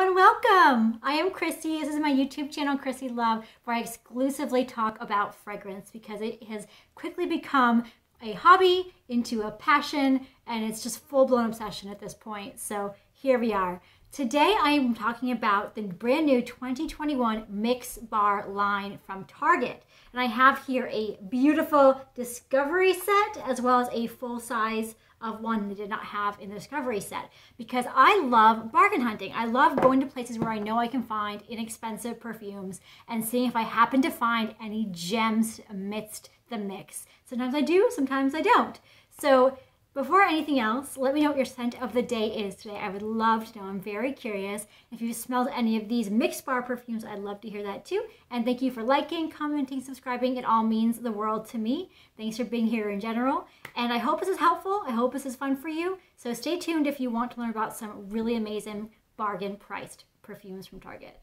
everyone, welcome! I am Chrissy. This is my YouTube channel, Chrissy Love, where I exclusively talk about fragrance because it has quickly become a hobby into a passion, and it's just full-blown obsession at this point. So here we are. Today I am talking about the brand new 2021 Mix Bar line from Target. And I have here a beautiful Discovery set as well as a full size of one they did not have in the Discovery set, because I love bargain hunting. I love going to places where I know I can find inexpensive perfumes and seeing if I happen to find any gems amidst the mix. Sometimes I do, sometimes I don't. So before anything else, let me know what your scent of the day is today. I would love to know. I'm very curious. If you've smelled any of these Mix Bar perfumes, I'd love to hear that too. And thank you for liking, commenting, subscribing. It all means the world to me. Thanks for being here in general. And I hope this is helpful. I hope this is fun for you. So stay tuned if you want to learn about some really amazing bargain priced perfumes from Target.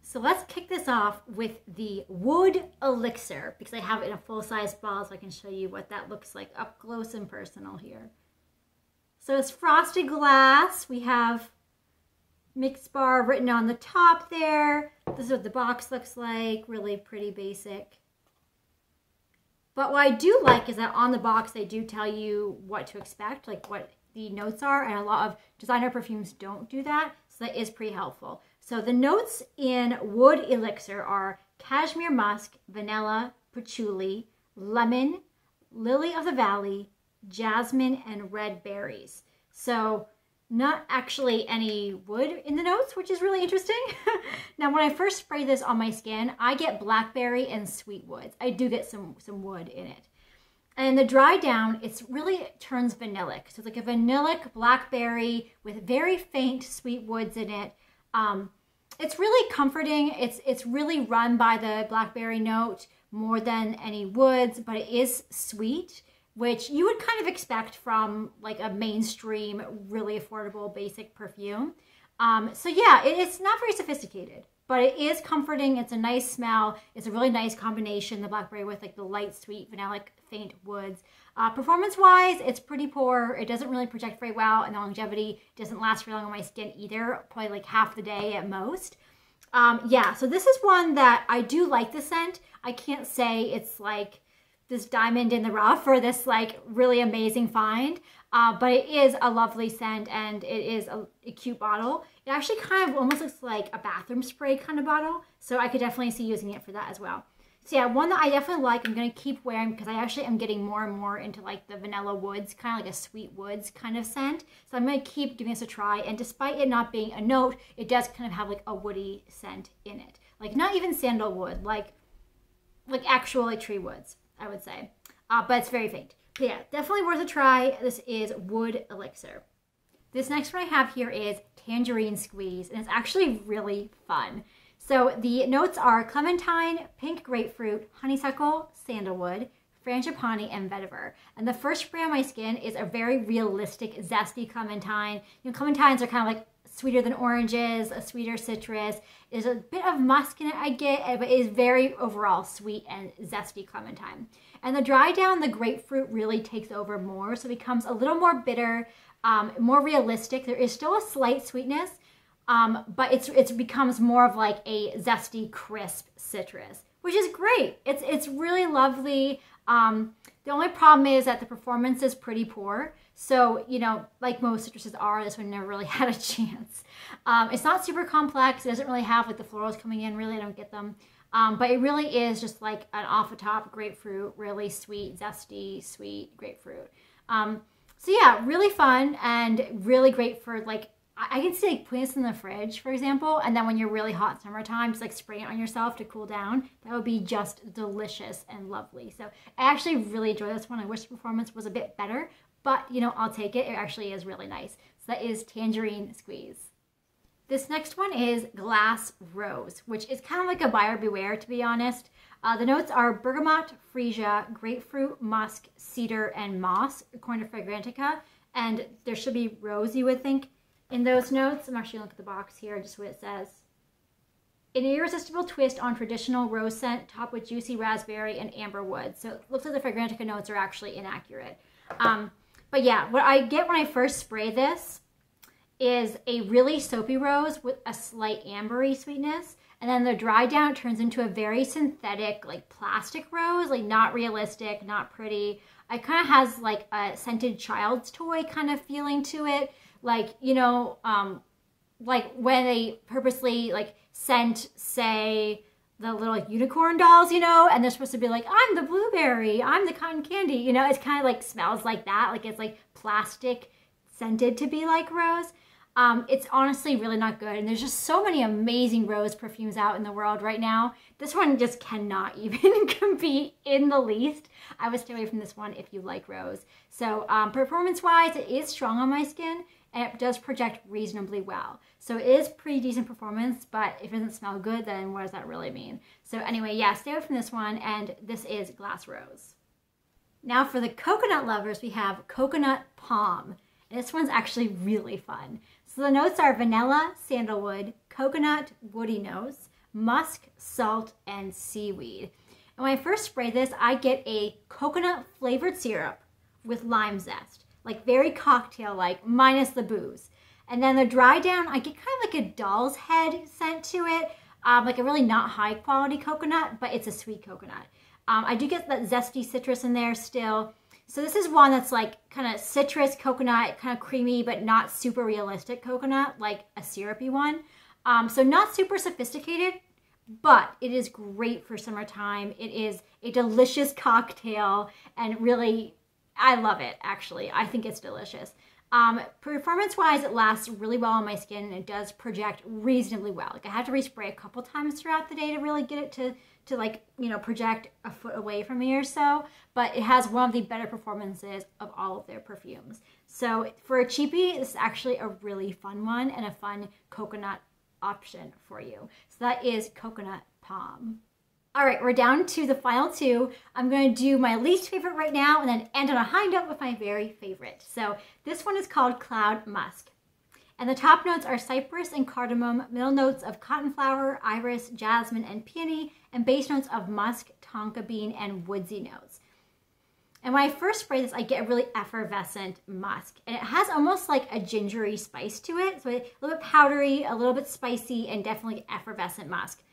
So let's kick this off with the Wood Elixir, because I have it in a full-size bottle so I can show you what that looks like up close and personal here. So it's frosted glass. We have Mix Bar written on the top there. This is what the box looks like, really pretty basic. But what I do like is that on the box they do tell you what to expect, like what the notes are, and a lot of designer perfumes don't do that, so that is pretty helpful. So the notes in Wood Elixir are cashmere musk, vanilla, patchouli, lemon, lily of the valley, jasmine, and red berries. So not actually any wood in the notes, which is really interesting. Now, when I first spray this on my skin, I get blackberry and sweet woods. I do get some wood in it. And the dry down, it really turns vanillic. So it's like a vanillic blackberry with very faint sweet woods in it. It's really comforting. It's really run by the blackberry note more than any woods, but it is sweet, which you would kind of expect from like a mainstream, really affordable, basic perfume. So yeah, it's not very sophisticated, but it is comforting. It's a nice smell. It's a really nice combination, the blackberry with like the light, sweet, vanillic, faint woods. Performance-wise, it's pretty poor. It doesn't really project very well, and the longevity doesn't last very long on my skin either, probably like half the day at most. Yeah, so this is one that I do like the scent. I can't say it's like this diamond in the rough or this like really amazing find, but it is a lovely scent, and it is a cute bottle. It actually kind of almost looks like a bathroom spray kind of bottle, so I could definitely see using it for that as well. So yeah, one that I definitely like, I'm going to keep wearing because I actually am getting more and more into like the vanilla woods, kind of like a sweet woods kind of scent. So I'm going to keep giving this a try, and despite it not being a note, it does kind of have like a woody scent in it. Like not even sandalwood, like actual like tree woods, I would say. But it's very faint. But yeah, definitely worth a try. This is Wood Elixir. This next one I have here is Tangerine Squeeze, and it's actually really fun. So the notes are clementine, pink grapefruit, honeysuckle, sandalwood, frangipani, and vetiver. And the first spray on my skin is a very realistic, zesty clementine. You know, clementines are kind of like sweeter than oranges, a sweeter citrus. There's a bit of musk in it I get, but it is very overall sweet and zesty clementine. And the dry down, the grapefruit really takes over more, so it becomes a little more bitter, more realistic. There is still a slight sweetness, but it becomes more of like a zesty, crisp citrus, which is great. It's really lovely. The only problem is that the performance is pretty poor. So, you know, like most citruses are, this one never really had a chance. It's not super complex. It doesn't really have like the florals coming in. Really, I don't get them. But it really is just like an off the top grapefruit, really sweet, zesty, sweet grapefruit. So yeah, really fun and really great for like, I can see like putting this in the fridge, for example, and then when you're really hot summertime, just like spraying it on yourself to cool down. That would be just delicious and lovely. So I actually really enjoy this one. I wish the performance was a bit better, but you know, I'll take it. It actually is really nice. So that is Tangerine Squeeze. This next one is Glass Rose, which is kind of like a buyer beware, to be honest. The notes are bergamot, freesia, grapefruit, musk, cedar, and moss, according to Fragrantica. And there should be rose, you would think, in those notes. I'm actually going to look at the box here, just what it says. An irresistible twist on traditional rose scent, topped with juicy raspberry and amber wood. So it looks like the Fragrantica notes are actually inaccurate. But yeah, what I get when I first spray this is a really soapy rose with a slight ambery sweetness. And then the dry down, it turns into a very synthetic, like plastic rose, like not realistic, not pretty. It kind of has like a scented child's toy kind of feeling to it. Like, you know, like when they purposely like scent, say, the little like, unicorn dolls, you know, and they're supposed to be like, I'm the blueberry, I'm the cotton candy, you know, it's kind of like smells like that, like it's like plastic scented to be like rose. It's honestly really not good, and there's just so many amazing rose perfumes out in the world right now. This one just cannot even compete in the least. I would stay away from this one if you like rose. So performance-wise, it is strong on my skin, and it does project reasonably well. So it is pretty decent performance, but if it doesn't smell good, then what does that really mean? So anyway, yeah, stay away from this one, and this is Glass Rose. Now for the coconut lovers, we have Coconut Palm. And this one's actually really fun. So the notes are vanilla, sandalwood, coconut, woody notes, musk, salt, and seaweed. And when I first spray this, I get a coconut flavored syrup with lime zest, like very cocktail-like, minus the booze. And then the dry down, I get kind of like a doll's head scent to it, like a really not high quality coconut, but it's a sweet coconut. I do get that zesty citrus in there still. So this is one that's like kind of citrus, coconut, kind of creamy, but not super realistic coconut, like a syrupy one. So not super sophisticated, but it is great for summertime. It is a delicious cocktail, and really, I love it, actually. I think it's delicious. Performance-wise, it lasts really well on my skin, and it does project reasonably well. Like I have to respray a couple times throughout the day to really get it to like, you know, project a foot away from me or so, but it has one of the better performances of all of their perfumes. So for a cheapie, this is actually a really fun one and a fun coconut option for you. So that is Coconut Palm. All right, we're down to the final two. I'm going to do my least favorite right now and then end on a high note with my very favorite. So this one is called Cloud Musk. And the top notes are cypress and cardamom, middle notes of cottonflower, iris, jasmine, and peony, and base notes of musk, tonka bean, and woodsy notes. And when I first spray this, I get a really effervescent musk. And it has almost like a gingery spice to it. So a little bit powdery, a little bit spicy, and definitely effervescent musk.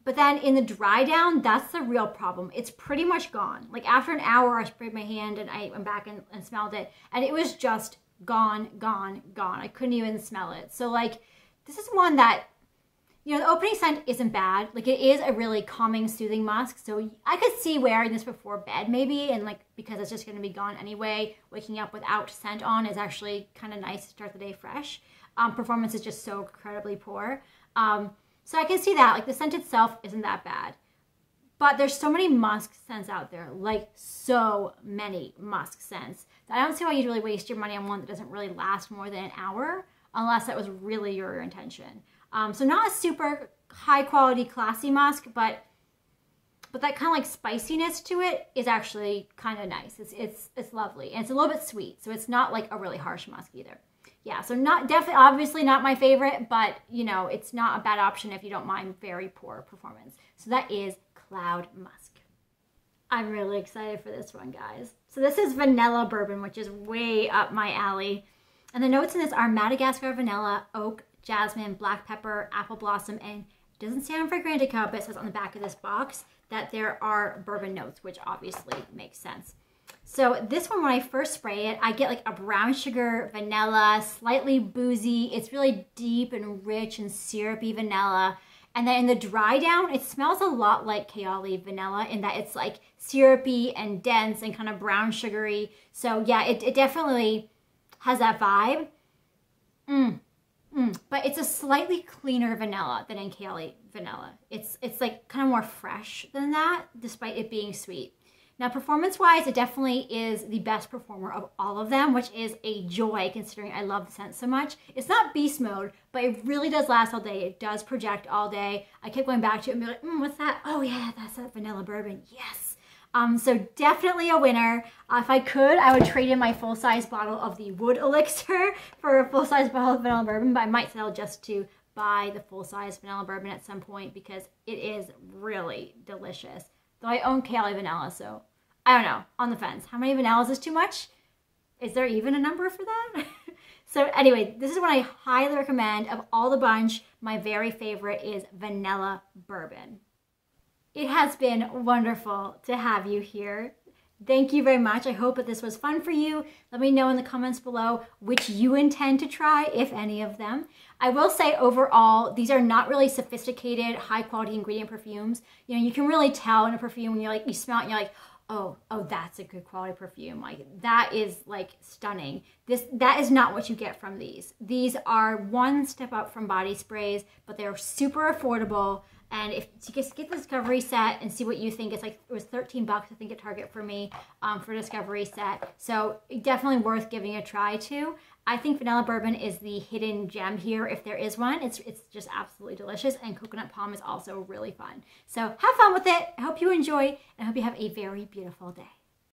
But then in the dry down, that's the real problem. It's pretty much gone. Like after an hour, I sprayed my hand and I went back and smelled it. And it was just gone, gone, gone. I couldn't even smell it. So like, this is one that, you know, the opening scent isn't bad. Like it is a really calming, soothing musk. So I could see wearing this before bed maybe. And like, because it's just going to be gone anyway, waking up without scent on is actually kind of nice to start the day fresh. Performance is just so incredibly poor. So I can see that, like the scent itself isn't that bad. But there's so many musk scents out there, like so many musk scents, that I don't see why you'd really waste your money on one that doesn't really last more than an hour, unless that was really your intention. So not a super high quality, classy musk, but that kind of like spiciness to it is actually kind of nice. It's lovely, and it's a little bit sweet, so it's not like a really harsh musk either. Yeah, so obviously not my favorite, but you know, it's not a bad option if you don't mind very poor performance. So that is Cloud Musk. I'm really excited for this one, guys. So this is Vanilla Bourbon, which is way up my alley. And the notes in this are Madagascar vanilla, oak, jasmine, black pepper, apple blossom, and it doesn't say on Fragrantica, but it says on the back of this box that there are bourbon notes, which obviously makes sense. So this one, when I first spray it, I get like a brown sugar vanilla, slightly boozy. It's really deep and rich and syrupy vanilla. And then in the dry down, it smells a lot like Kayali vanilla in that it's like syrupy and dense and kind of brown sugary. So yeah, it definitely has that vibe. But it's a slightly cleaner vanilla than in Kayali vanilla. It's like kind of more fresh than that, despite it being sweet. Now, performance-wise, it definitely is the best performer of all of them, which is a joy considering I love the scent so much. It's not beast mode, but it really does last all day. It does project all day. I kept going back to it and be like, what's that? Oh yeah, that's that vanilla bourbon. Yes. So definitely a winner. If I could, I would trade in my full-size bottle of the Wood Elixir for a full-size bottle of vanilla bourbon, but I might settle just to buy the full-size vanilla bourbon at some point because it is really delicious. Though I own Cali vanilla, so I don't know, on the fence. How many vanillas is too much? Is there even a number for that? So anyway, this is what I highly recommend. Of all the bunch, my very favorite is vanilla bourbon. It has been wonderful to have you here. Thank you very much. I hope that this was fun for you. Let me know in the comments below which you intend to try, if any of them. I will say overall, these are not really sophisticated, high quality ingredient perfumes. You know, you can really tell in a perfume when you're like, you smell it and you're like, oh, that's a good quality perfume. Like that is like stunning. That is not what you get from these. These are one step up from body sprays, but they're super affordable. And if you just get the Discovery set and see what you think, it's like, it was 13 bucks, I think, at Target for me for Discovery set. So definitely worth giving a try to. I think vanilla bourbon is the hidden gem here, if there is one. It's just absolutely delicious, and coconut palm is also really fun. So have fun with it. I hope you enjoy, and I hope you have a very beautiful day.